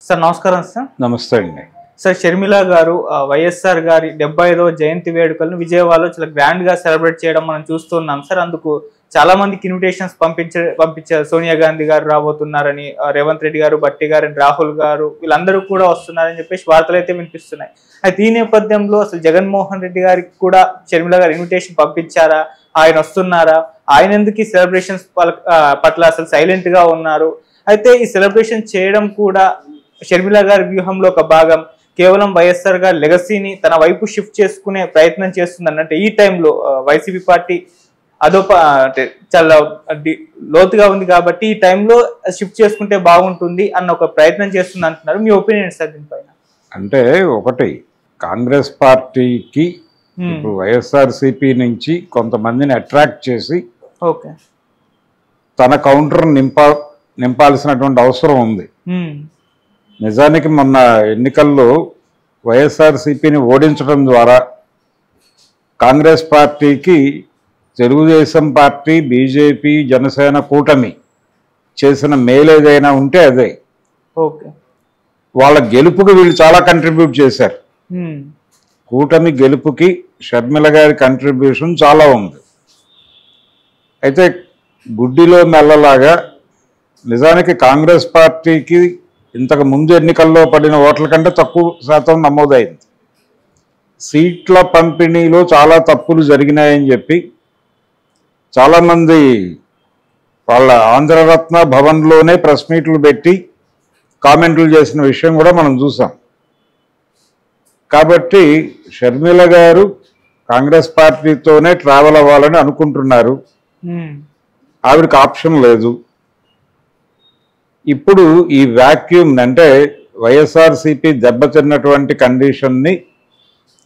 Sir నమస్కారం sir. నమస్తే అండి. సార్ షర్మిల గారు వైఎస్ఆర్ గారి 75వ జయంతి వేడుకలను విజయవాడలో చాలా గ్రాండ్ గా సెలబ్రేట్ చేయడం మనం చూస్తున్నాం సార్. అందుకు చాలా మందికి ఇన్విటేషన్స్ పంపించారు. సోనియా గాంధీ గారు రాబోతున్నారని, రేవంత్ రెడ్డి గారు, భట్టి గారు, రాహుల్ గారు వీళ్ళందరూ కూడా వస్తున్నారని చెప్పేసి వార్తలు అయితే వినిపిస్తున్నాయి. అయితే ఈ నేపథ్యంలో అసలు జగన్మోహన్ రెడ్డి గారికి కూడా షర్మిల గారు ఇన్విటేషన్ పంపించారా, ఆయన వస్తున్నారా, ఆయన ఎందుకు ఈ సెలబ్రేషన్స్ పట్ల అసలు సైలెంట్ గా ఉన్నారు? అయితే ఈ సెలబ్రేషన్ చేయడం కూడా షర్మిల గారి వ్యూహంలో ఒక భాగం. కేవలం వైఎస్ఆర్ గారి లెగసీని తన వైపు షిఫ్ట్ చేసుకునే ప్రయత్నం చేస్తుంది అన్నట్టు ఈ టైంలో వైసీపీ పార్టీ అంటే చాలా లోతుగా ఉంది కాబట్టి ఈ టైంలో షిఫ్ట్ చేసుకుంటే బాగుంటుంది అన్న ఒక ప్రయత్నం చేస్తుంది అంటున్నారు. మీ ఒపీనియన్ సార్ దీనిపైన? అంటే ఒకటి, కాంగ్రెస్ పార్టీకి ఇప్పుడు వైఎస్ఆర్సీపీ నుంచి కొంతమందిని అట్రాక్ట్ చేసి ఓకే తన కౌంటర్ నింపాల్సినటువంటి అవసరం ఉంది. నిజానికి మొన్న ఎన్నికల్లో వైఎస్ఆర్సీపీని ఓడించడం ద్వారా కాంగ్రెస్ పార్టీకి తెలుగుదేశం పార్టీ, బీజేపీ, జనసేన కూటమి చేసిన మేలు ఏదైనా ఉంటే అదే. ఓకే, వాళ్ళ గెలుపుకి వీళ్ళు చాలా కంట్రిబ్యూట్ చేశారు. కూటమి గెలుపుకి షర్మిల గారి కంట్రిబ్యూషన్ చాలా ఉంది. అయితే గుడ్డిలో మెల్లలాగా నిజానికి కాంగ్రెస్ పార్టీకి ఇంతకు ముందు ఎన్నికల్లో పడిన ఓట్ల కంటే తక్కువ శాతం నమోదైంది. సీట్ల పంపిణీలో చాలా తప్పులు జరిగినాయని చెప్పి చాలామంది వాళ్ళ ఆంధ్రరత్న భవన్లోనే ప్రెస్ మీట్లు పెట్టి కామెంట్లు చేసిన విషయం కూడా మనం చూసాం. కాబట్టి షర్మిల గారు కాంగ్రెస్ పార్టీతోనే ట్రావెల్ అవ్వాలని అనుకుంటున్నారు. ఆవిడకి ఆప్షన్ లేదు. ఇప్పుడు ఈ వ్యాక్యూమ్ అంటే వైఎస్ఆర్సీపీ దెబ్బతిన్నటువంటి కండిషన్ని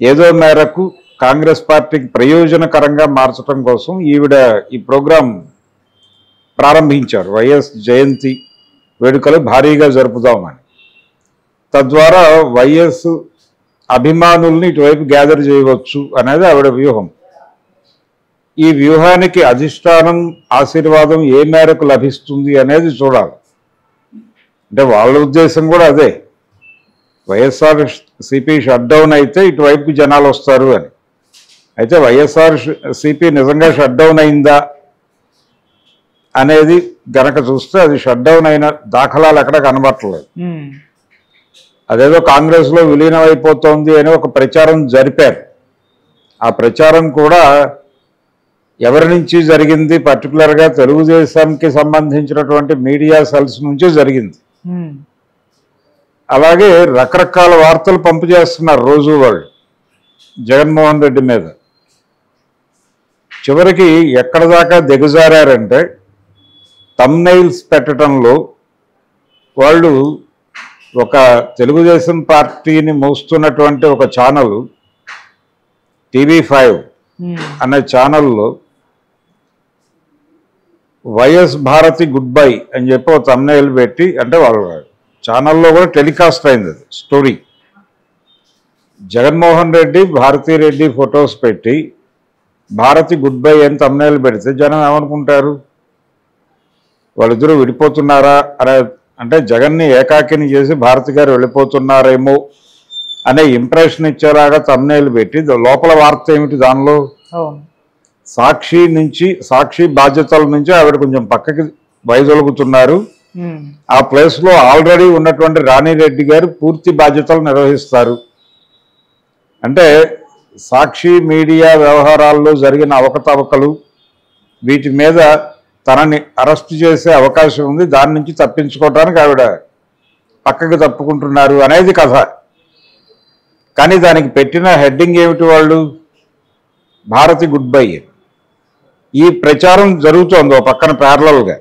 ఏదో మేరకు కాంగ్రెస్ పార్టీకి ప్రయోజనకరంగా మార్చడం కోసం ఈవిడ ఈ ప్రోగ్రాం ప్రారంభించారు. వైఎస్ జయంతి వేడుకలు భారీగా జరుపుదామని. తద్వారా వైఎస్ అభిమానుల్ని ఇటువైపు గ్యాదర్ చేయవచ్చు అనేది ఆవిడ వ్యూహం. ఈ వ్యూహానికి అధిష్టానం ఆశీర్వాదం ఏ మేరకు లభిస్తుంది అనేది చూడాలి. అంటే వాళ్ళ ఉద్దేశం కూడా అదే, వైఎస్ఆర్సీపీ షట్ డౌన్ అయితే ఇటువైపు జనాలు వస్తారు అని. అయితే వైఎస్ఆర్సీపీ నిజంగా షట్ డౌన్ అయిందా అనేది గనక చూస్తే అది షట్ డౌన్ అయిన దాఖలాలు ఎక్కడ కనబట్టలేదు. అదేదో కాంగ్రెస్లో విలీనం అయిపోతుంది అని ఒక ప్రచారం జరిపారు. ఆ ప్రచారం కూడా ఎవరి నుంచి జరిగింది? పర్టికులర్గా తెలుగుదేశంకి సంబంధించినటువంటి మీడియా సెల్స్ నుంచి జరిగింది. అలాగే రకరకాల వార్తలు పంపు చేస్తున్నారు రోజు వాళ్ళు జగన్మోహన్ రెడ్డి మీద. చివరికి ఎక్కడ దాకా దిగజారంటే థంబ్నెయిల్స్ పెట్టడంలో వాళ్ళు ఒక తెలుగుదేశం పార్టీని మోస్తున్నటువంటి ఒక ఛానల్ TV5 అనే ఛానల్లో వైఎస్ భారతి గుడ్ బై అని చెప్పి ఒక థంబ్నెయిల్ పెట్టి, అంటే వాళ్ళ ఛానల్లో కూడా టెలికాస్ట్ అయింది అది స్టోరీ. జగన్మోహన్ రెడ్డి, భారతీరెడ్డి ఫొటోస్ పెట్టి భారతి గుడ్ బై అని థంబ్నెయిల్ పెడితే జనం ఏమనుకుంటారు? వాళ్ళిద్దరూ విడిపోతున్నారా అనే, అంటే జగన్ని ఏకాకిని చేసి భారతి గారు వెళ్ళిపోతున్నారేమో అనే ఇంప్రెషన్ ఇచ్చేలాగా థంబ్నెయిల్ పెట్టి లోపల వార్త ఏమిటి దానిలో? సాక్షి బాధ్యతల నుంచి ఆవిడ కొంచెం పక్కకి వైదొలుగుతున్నారు. ఆ ప్లేస్లో ఆల్రెడీ ఉన్నటువంటి రాణిరెడ్డి గారు పూర్తి బాధ్యతలు నిర్వహిస్తారు. అంటే సాక్షి మీడియా వ్యవహారాల్లో జరిగిన అవకతవకలు, వీటి మీద తనని అరెస్ట్ చేసే అవకాశం ఉంది, దాని నుంచి తప్పించుకోవడానికి ఆవిడ పక్కకి తప్పుకుంటున్నారు అనేది కథ. కానీ దానికి పెట్టిన హెడ్డింగ్ ఏమిటి? వాళ్ళు భారతి గుడ్ బై. ఈ ప్రచారం జరుగుతోంది ఓ పక్కన ప్యారలల్గా.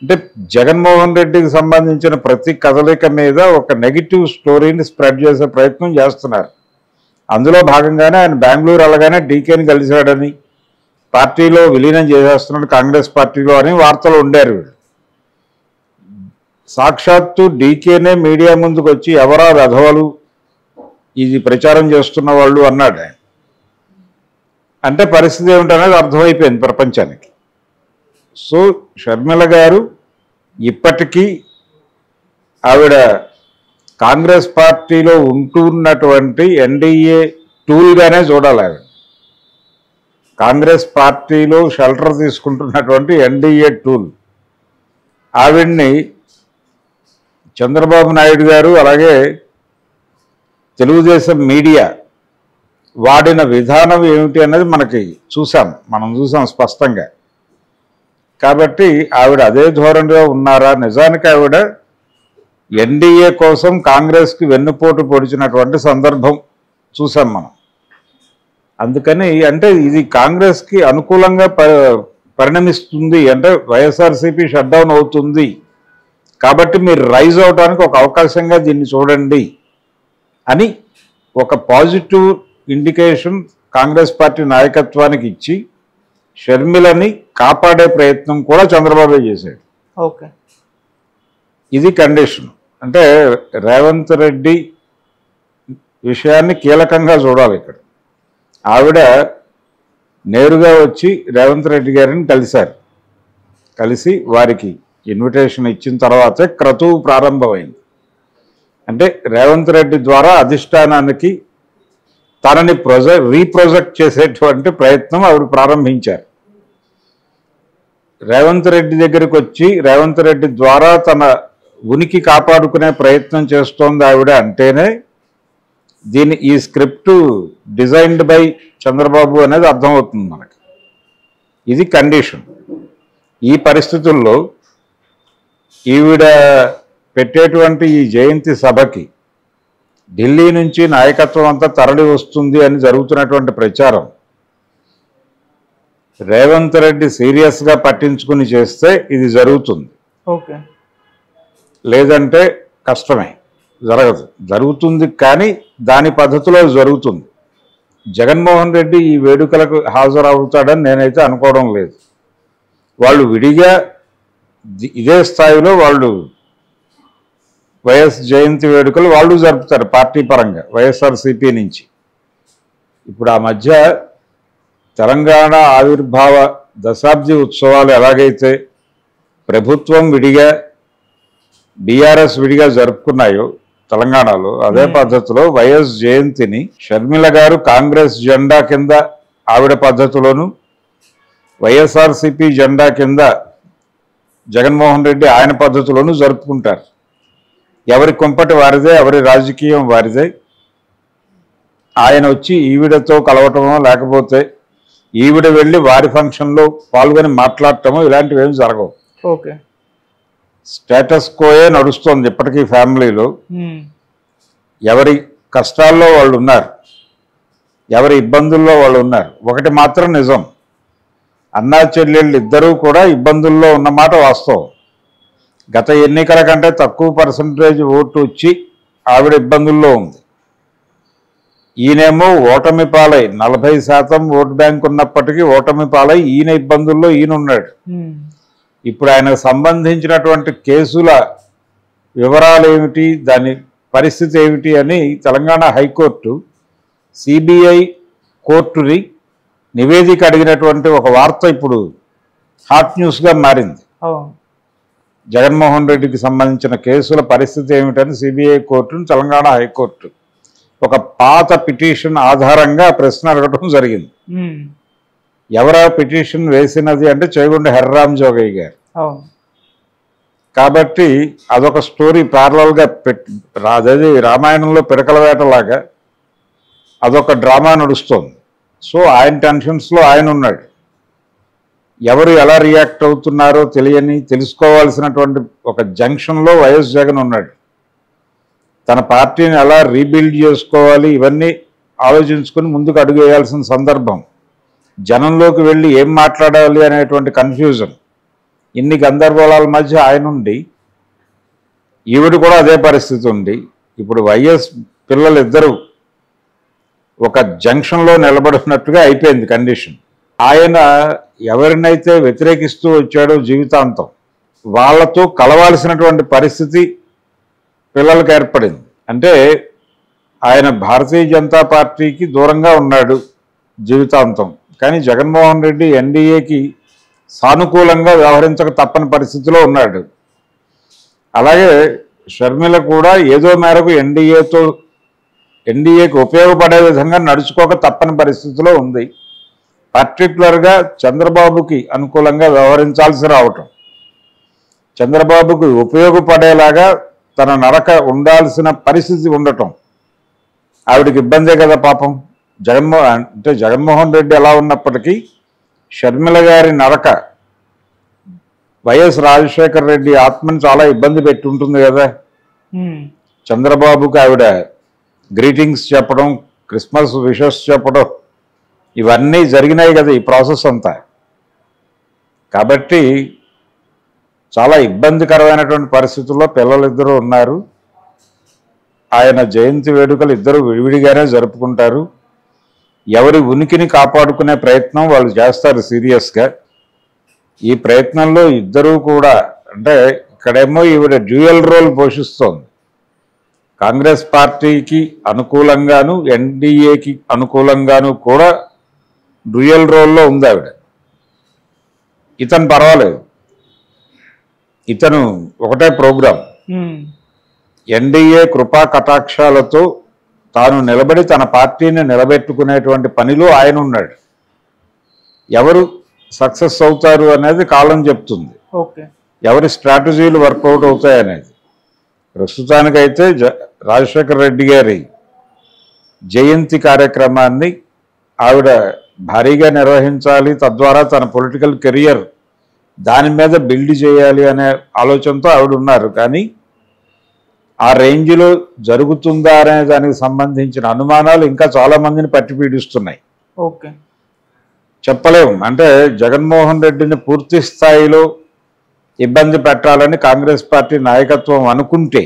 అంటే జగన్మోహన్ రెడ్డికి సంబంధించిన ప్రతి కదలిక మీద ఒక నెగిటివ్ స్టోరీని స్ప్రెడ్ చేసే ప్రయత్నం చేస్తున్నారు. అందులో భాగంగానే ఆయన బెంగళూరు వెళ్ళగానే డీకేని కలిశాడని, పార్టీలో విలీనం చేసేస్తున్నాడు కాంగ్రెస్ పార్టీలో అని వార్తలు ఉండారు. సాక్షాత్తు డీకేనే మీడియా ముందుకు వచ్చి ఎవరా వెధవలు ఇది ప్రచారం చేస్తున్న వాళ్ళు అన్నాడు. అంటే పరిస్థితి ఏమిటనేది అర్థమైపోయింది ప్రపంచానికి. సో షర్మిల గారు ఇప్పటికీ ఆవిడ కాంగ్రెస్ పార్టీలో ఉంటున్నటువంటి ఎన్డీఏ టూల్గానే చూడాలి. ఆవిడ కాంగ్రెస్ పార్టీలో షెల్టర్ తీసుకుంటున్నటువంటి ఎన్డీఏ టూల్. ఆవిడ్ని చంద్రబాబు నాయుడు గారు అలాగే తెలుగుదేశం మీడియా వాడిన విధానం ఏమిటి అన్నది మనం చూసాం స్పష్టంగా. కాబట్టి ఆవిడ అదే ధోరణిలో ఉన్నారా? నిజానికి ఆవిడ ఎన్డీఏ కోసం కాంగ్రెస్కి వెన్నుపోటు పొడిచినటువంటి సందర్భం చూసాం మనం. అందుకని అంటే ఇది కాంగ్రెస్కి అనుకూలంగా పరిణమిస్తుంది, అంటే వైఎస్ఆర్సీపీ షట్ డౌన్ అవుతుంది కాబట్టి మీరు రైజ్ అవడానికి ఒక అవకాశంగా దీన్ని చూడండి అని ఒక పాజిటివ్ ఇండికేషన్ కాంగ్రెస్ పార్టీ నాయకత్వానికి ఇచ్చి షర్మిలని కాపాడే ప్రయత్నం కూడా చంద్రబాబు చేశాడు. ఓకే, ఇది కండిషన్. అంటే రేవంత్ రెడ్డి విషయాన్ని కీలకంగా చూడాలి ఇక్కడ. ఆవిడ నేరుగా వచ్చి రేవంత్ రెడ్డి గారిని కలిసి వారికి ఇన్విటేషన్ ఇచ్చిన తర్వాతే క్రతువు ప్రారంభమైంది. అంటే రేవంత్ రెడ్డి ద్వారా అధిష్టానానికి తనని రీప్రొజెక్ట్ చేసేటువంటి ప్రయత్నం ఆవిడ ప్రారంభించారు. రేవంత్ రెడ్డి దగ్గరికి వచ్చి రేవంత్ రెడ్డి ద్వారా తన ఉనికి కాపాడుకునే ప్రయత్నం చేస్తోంది ఆవిడ అంటేనే ఈ స్క్రిప్ట్ డిజైన్డ్ బై చంద్రబాబు అనేది అర్థమవుతుంది మనకి. ఇది కండిషన్. ఈ పరిస్థితుల్లో ఈవిడ పెట్టేటువంటి ఈ జయంతి సభకి ఢిల్లీ నుంచి నాయకత్వం అంతా తరలి వస్తుంది అని జరుగుతున్నటువంటి ప్రచారం రేవంత్ రెడ్డి సీరియస్గా పట్టించుకుని చేస్తే ఇది జరుగుతుంది. ఓకే, లేదంటే కష్టమే, జరుగుతుంది కానీ దాని పద్ధతిలో జరుగుతుంది. జగన్మోహన్ రెడ్డి ఈ వేడుకలకు హాజరవుతాడని నేనైతే అనుకోవడం లేదు. వాళ్ళు విడిగా ఇదే స్థాయిలో వాళ్ళు వైఎస్ జయంతి వేడుకలు వాళ్ళు జరుపుతారు పార్టీ పరంగా వైఎస్ఆర్సీపీ నుంచి. ఇప్పుడు ఆ మధ్య తెలంగాణ ఆవిర్భావ దశాబ్ది ఉత్సవాలు ఎలాగైతే ప్రభుత్వం విడిగా బీఆర్ఎస్ విడిగా జరుపుకున్నాయో తెలంగాణలో, అదే పద్ధతిలో వైఎస్ జయంతిని షర్మిల గారు కాంగ్రెస్ జెండా కింద ఆవిడ పద్ధతిలోను, వైఎస్ఆర్సీపీ జెండా కింద జగన్మోహన్ రెడ్డి ఆయన పద్ధతిలోనూ జరుపుకుంటారు. ఎవరి కుంపటి వారిదే, ఎవరి రాజకీయం వారిదే. ఆయన వచ్చి ఈవిడతో కలవటమో లేకపోతే ఈవిడ వెళ్ళి వారి ఫంక్షన్లో పాల్గొని మాట్లాడటమో ఇలాంటివి ఏమి జరగవు. ఓకే, స్టేటస్ కోయే నడుస్తోంది ఇప్పటికీ ఫ్యామిలీలో. ఎవరి కష్టాల్లో వాళ్ళు ఉన్నారు, ఎవరి ఇబ్బందుల్లో వాళ్ళు ఉన్నారు. ఒకటి మాత్రం నిజం, అన్నా చెల్లెళ్ళు ఇద్దరూ కూడా ఇబ్బందుల్లో ఉన్నమాట వాస్తవం. గత ఎన్నికల కంటే తక్కువ పర్సంటేజ్ ఓటు వచ్చి ఆవిడ ఇబ్బందుల్లో ఉంది. ఈయనేమో ఓటమి పాలై 40% ఓటు బ్యాంక్ ఉన్నప్పటికీ ఓటమి పాలై ఈయన ఇబ్బందుల్లో ఈయన ఉన్నాడు. ఇప్పుడు ఆయనకు సంబంధించినటువంటి కేసుల వివరాలు ఏమిటి, దాని పరిస్థితి ఏమిటి అని తెలంగాణ హైకోర్టు సిబిఐ కోర్టుని నివేదిక అడిగినటువంటి ఒక వార్త ఇప్పుడు హాట్ న్యూస్గా మారింది. జగన్మోహన్ రెడ్డికి సంబంధించిన కేసుల పరిస్థితి ఏమిటని సిబిఐ కోర్టును తెలంగాణ హైకోర్టు ఒక పాత పిటిషన్ ఆధారంగా ప్రశ్న అడగడం జరిగింది. ఎవరా పిటిషన్ వేసినది అంటే చేగుండ హర్రామ్ జోగయ్య గారు. కాబట్టి అదొక స్టోరీ ప్యారలల్గా అదే రామాయణంలో పిడకల వేటలాగా అదొక డ్రామా నడుస్తోంది. సో ఆయన టెన్షన్స్లో ఆయన ఉన్నాడు. ఎవరు ఎలా రియాక్ట్ అవుతున్నారో తెలుసుకోవాల్సినటువంటి ఒక జంక్షన్లో వైఎస్ జగన్ ఉన్నాడు. తన పార్టీని ఎలా రీబిల్డ్ చేసుకోవాలి ఇవన్నీ ఆలోచించుకొని ముందుకు అడుగు వేయాల్సిన సందర్భం. జనంలోకి వెళ్ళి ఏం మాట్లాడాలి అనేటువంటి కన్ఫ్యూజన్, ఇన్ని గందరగోళాల మధ్య ఆయన ఉండి ఈవిడ కూడా అదే పరిస్థితి ఉంది. ఇప్పుడు వైఎస్ పిల్లలిద్దరూ ఒక జంక్షన్లో నిలబడినట్టుగా అయిపోయింది కండిషన్. ఆయన ఎవరినైతే వ్యతిరేకిస్తూ వచ్చాడో జీవితాంతం వాళ్ళతో కలవాల్సినటువంటి పరిస్థితి పిల్లలకు ఏర్పడింది. అంటే ఆయన భారతీయ జనతా పార్టీకి దూరంగా ఉన్నాడు జీవితాంతం, కానీ జగన్మోహన్ రెడ్డి ఎన్డీఏకి సానుకూలంగా వ్యవహరించక తప్పని పరిస్థితిలో ఉన్నాడు. అలాగే షర్మిల కూడా ఏదో మేరకు ఎన్డీఏకి ఉపయోగపడే విధంగా నడుచుకోక తప్పని పరిస్థితిలో ఉంది. పర్టికులర్గా చంద్రబాబుకి అనుకూలంగా వ్యవహరించాల్సి రావటం, చంద్రబాబుకు ఉపయోగపడేలాగా తన నడక ఉండాల్సిన పరిస్థితి ఉండటం ఆవిడకి ఇబ్బందే కదా పాపం. జగన్మోహన్ రెడ్డి ఎలా ఉన్నప్పటికీ షర్మిల గారి నడక వైఎస్ రాజశేఖర రెడ్డి ఆత్మని చాలా ఇబ్బంది పెట్టి ఉంటుంది కదా. చంద్రబాబుకి ఆవిడ గ్రీటింగ్స్ చెప్పడం, క్రిస్మస్ విషెస్ చెప్పడం, ఇవన్నీ జరిగినాయి కదా ఈ ప్రాసెస్ అంతా. కాబట్టి చాలా ఇబ్బందికరమైనటువంటి పరిస్థితుల్లో పిల్లలిద్దరూ ఉన్నారు. ఆయన జయంతి వేడుకలు ఇద్దరు విడివిడిగానే జరుపుకుంటారు. ఎవరి ఉనికిని కాపాడుకునే ప్రయత్నం వాళ్ళు చేస్తారు సీరియస్గా. ఈ ప్రయత్నంలో ఇద్దరూ కూడా అంటే ఇక్కడేమో ఈవిడ డ్యూయల్ రోల్ పోషిస్తోంది. కాంగ్రెస్ పార్టీకి అనుకూలంగాను ఎన్డీఏకి అనుకూలంగాను కూడా డ్యూయల్ రోల్లో ఉంది ఆవిడ. ఇతను పర్వాలేదు, ఇతను ఒకటే ప్రోగ్రాం. ఎన్డీఏ కృపా కటాక్షాలతో తాను నిలబడి తన పార్టీని నిలబెట్టుకునేటువంటి పనిలో ఆయన ఉన్నాడు. ఎవరు సక్సెస్ అవుతారు అనేది కాలం చెప్తుంది, ఎవరి స్ట్రాటజీలు వర్కౌట్ అవుతాయి అనేది. ప్రస్తుతానికైతే రాజశేఖర రెడ్డి గారి జయంతి కార్యక్రమాన్ని ఆవిడ భారీగా నిర్వహించాలి, తద్వారా తన పొలిటికల్ కెరియర్ దాని మీద బిల్డ్ చేయాలి అనే ఆలోచనతో ఆవిడ ఉన్నారు. కానీ ఆ రేంజ్లో జరుగుతుందా అనే దానికి సంబంధించిన అనుమానాలు ఇంకా చాలామందిని పట్టి పీడిస్తున్నాయి. చెప్పలేము. అంటే జగన్మోహన్ రెడ్డిని పూర్తి స్థాయిలో ఇబ్బంది పెట్టాలని కాంగ్రెస్ పార్టీ నాయకత్వం అనుకుంటే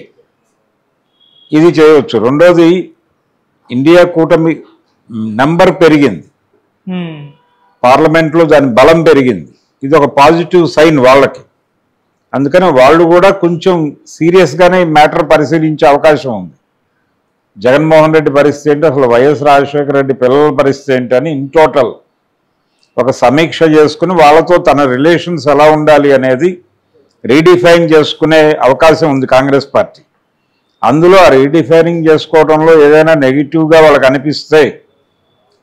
ఇది చేయవచ్చు. రెండోది, ఇండియా కూటమి నంబర్ పెరిగింది, పార్లమెంట్లో దాని బలం పెరిగింది. ఇది ఒక పాజిటివ్ సైన్ వాళ్ళకి. అందుకని వాళ్ళు కూడా కొంచెం సీరియస్గానే ఈ మ్యాటర్ పరిశీలించే అవకాశం ఉంది. జగన్మోహన్ రెడ్డి పరిస్థితి ఏంటి, అసలు వైఎస్ రాజశేఖర రెడ్డి పిల్లల పరిస్థితి ఏంటి అని ఇన్ టోటల్ ఒక సమీక్ష చేసుకుని వాళ్ళతో తన రిలేషన్స్ ఎలా ఉండాలి అనేది రీడిఫైన్ చేసుకునే అవకాశం ఉంది కాంగ్రెస్ పార్టీ. అందులో ఆ రీడిఫైనింగ్ చేసుకోవడంలో ఏదైనా నెగిటివ్గా వాళ్ళకి అనిపిస్తే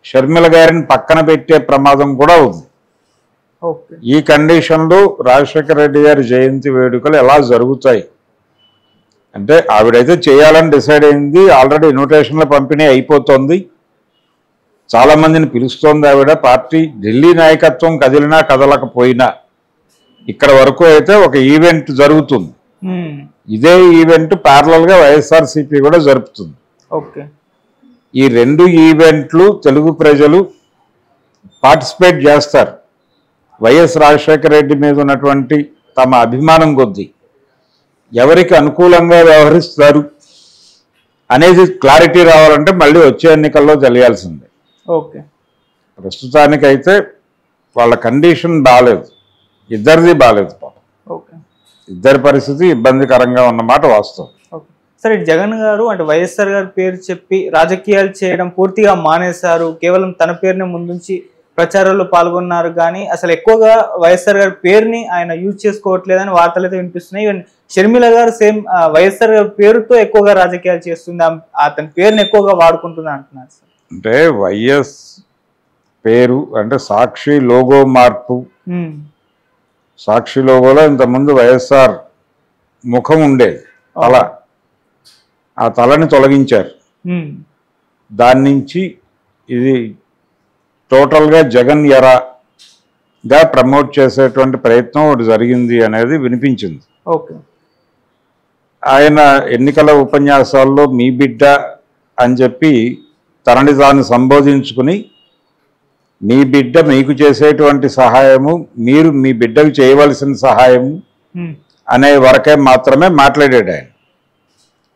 షర్మిల గారిని పక్కన పెట్టే ప్రమాదం కూడా ఉంది. ఈ కండిషన్లో రాజశేఖర రెడ్డి గారి జయంతి వేడుకలు ఎలా జరుగుతాయి అంటే ఆవిడైతే చేయాలని డిసైడ్ అయింది. ఆల్రెడీ ఇన్విటేషన్ల పంపిణీ అయిపోతుంది, చాలామందిని పిలుస్తోంది ఆవిడ. పార్టీ ఢిల్లీ నాయకత్వం కదిలినా కదలకపోయినా ఇక్కడ వరకు అయితే ఒక ఈవెంట్ జరుగుతుంది. ఇదే ఈవెంట్ ప్యారలల్గా వైఎస్ఆర్సీపీ కూడా జరుపుతుంది. ఈ రెండు ఈవెంట్లు తెలుగు ప్రజలు పార్టిసిపేట్ చేస్తారు. వైఎస్ రాజశేఖర రెడ్డి మీద ఉన్నటువంటి తమ అభిమానం కొద్దీ ఎవరికి అనుకూలంగా వ్యవహరిస్తారు అనేది క్లారిటీ రావాలంటే మళ్ళీ వచ్చే ఎన్నికల్లో తెలియాల్సిందే. ప్రస్తుతానికైతే వాళ్ళ కండిషన్ బాగాలేదు, ఇద్దరిది బాగాలేదు. ఇద్దరి పరిస్థితి ఇబ్బందికరంగా ఉన్నమాట వాస్తవం. సరే, జగన్ గారు అంటే వైఎస్ఆర్ గారి పేరు చెప్పి రాజకీయాలు చేయడం పూర్తిగా మానేశారు, కేవలం తన పేరుని ముందుంచి ప్రచారంలో పాల్గొన్నారు. కానీ అసలు ఎక్కువగా వైఎస్ఆర్ గారి పేరుని ఆయన యూజ్ చేసుకోవట్లేదని వార్తలు అయితే వినిపిస్తున్నాయి. ఈవెన్ షర్మిల గారు సేమ్ వైఎస్ఆర్ గారి పేరుతో ఎక్కువగా రాజకీయాలు చేస్తుంది, అతని పేరుని ఎక్కువగా వాడుకుంటుంది అంటున్నారు. అంటే వైఎస్ పేరు అంటే సాక్షి లోగో మార్పు. సాక్షి లోగోలో ఇంతకుముందు వైఎస్ఆర్ ముఖం ఉండేది, తల. ఆ తలని తొలగించారు. దాని నుంచి ఇది టోటల్గా జగన్ ఎరాగా ప్రమోట్ చేసేటువంటి ప్రయత్నం ఒకటి జరిగింది అనేది వినిపించింది. ఆయన ఎన్నికల ఉపన్యాసాల్లో మీ బిడ్డ అని చెప్పి తనని తాను సంబోధించుకుని మీ బిడ్డ మీకు చేసేటువంటి సహాయము, మీరు మీ బిడ్డకు చేయవలసిన సహాయము అనే వరకే మాత్రమే మాట్లాడాడు ఆయన.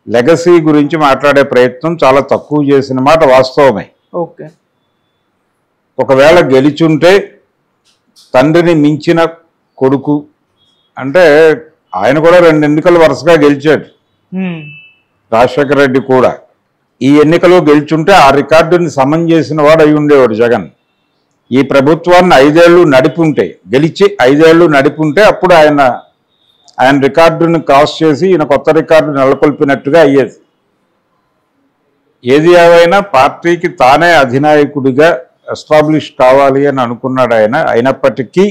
లెగసీ గురించి మాట్లాడే ప్రయత్నం చాలా తక్కువ చేసిన మాట వాస్తవమే. ఒకవేళ గెలిచుంటే తండ్రిని మించిన కొడుకు అంటే ఆయన కూడా 2 ఎన్నికలు వరుసగా గెలిచాడు, రాజశేఖర రెడ్డి కూడా. ఈ ఎన్నికలో గెలిచుంటే ఆ రికార్డుని సమం చేసిన వాడు అయి ఉండేవాడు జగన్. ఈ ప్రభుత్వాన్ని 5 ఏళ్ళు నడిపుంటే, గెలిచి 5 ఏళ్ళు నడిపుంటే అప్పుడు ఆయన ఆయన రికార్డుని క్రాస్ చేసి ఈయన కొత్త రికార్డు నెలకొల్పినట్టుగా అయ్యేది. ఏది ఏవైనా పార్టీకి తానే అధినాయకుడిగా ఎస్టాబ్లిష్ కావాలి అని అనుకున్నాడు ఆయన. అయినప్పటికీ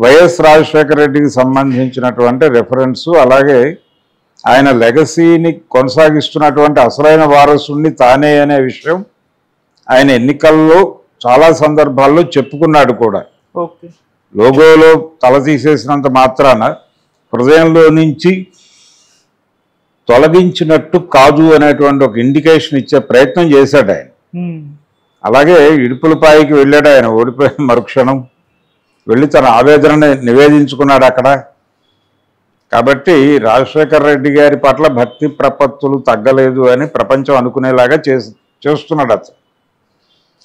వైఎస్ రాజశేఖర రెడ్డికి సంబంధించినటువంటి రెఫరెన్సు, అలాగే ఆయన లెగసీని కొనసాగిస్తున్నటువంటి అసలైన వారసుడిని తానే అనే విషయం ఆయన ఎన్నికల్లో చాలా సందర్భాల్లో చెప్పుకున్నాడు కూడా. ఓకే. లోగోలో తల తీసేసినంత మాత్రాన హృదయంలో నుంచి తొలగించినట్టు కాదు అనేటువంటి ఒక ఇండికేషన్ ఇచ్చే ప్రయత్నం చేశాడు ఆయన. అలాగే ఇడుపులపాయికి వెళ్ళాడు ఆయన ఓడిపోయిన మరుక్షణం, వెళ్ళి తన ఆవేదనని నివేదించుకున్నాడు అక్కడ. కాబట్టి రాజశేఖర రెడ్డి గారి పట్ల భక్తి ప్రపత్తులు తగ్గలేదు అని ప్రపంచం అనుకునేలాగా చేస్తున్నాడు అతను.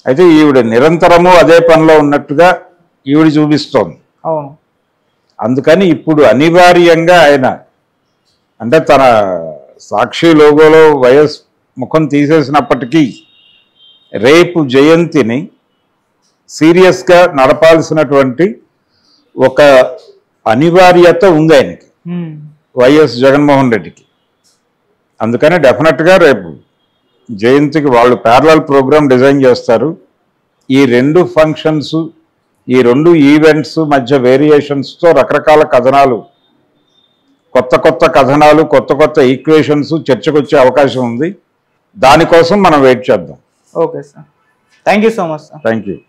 అయితే ఈవిడ నిరంతరము అదే పనిలో ఉన్నట్టుగా ఈవిడ చూపిస్తోంది. అవును. అందుకని ఇప్పుడు అనివార్యంగా ఆయన అంటే తన సాక్షి లోగోలో వైఎస్ ముఖం తీసేసినప్పటికీ రేపు జయంతిని సీరియస్గా నడపాల్సినటువంటి ఒక అనివార్యత ఉంది ఆయనకి, వైఎస్ జగన్మోహన్ రెడ్డికి. అందుకని డెఫినెట్గా రేపు జయంతికి వాళ్ళు ప్యారలల్ ప్రోగ్రామ్ డిజైన్ చేస్తారు. ఈ రెండు ఫంక్షన్స్, ఈ రెండు ఈవెంట్స్ మధ్య వేరియేషన్స్తో రకరకాల కథనాలు, కొత్త కథనాలు, కొత్త ఈక్వేషన్స్ చర్చకు వచ్చే అవకాశం ఉంది. దానికోసం మనం వెయిట్ చేద్దాం. Okay sir, thank you so much sir. Thank you.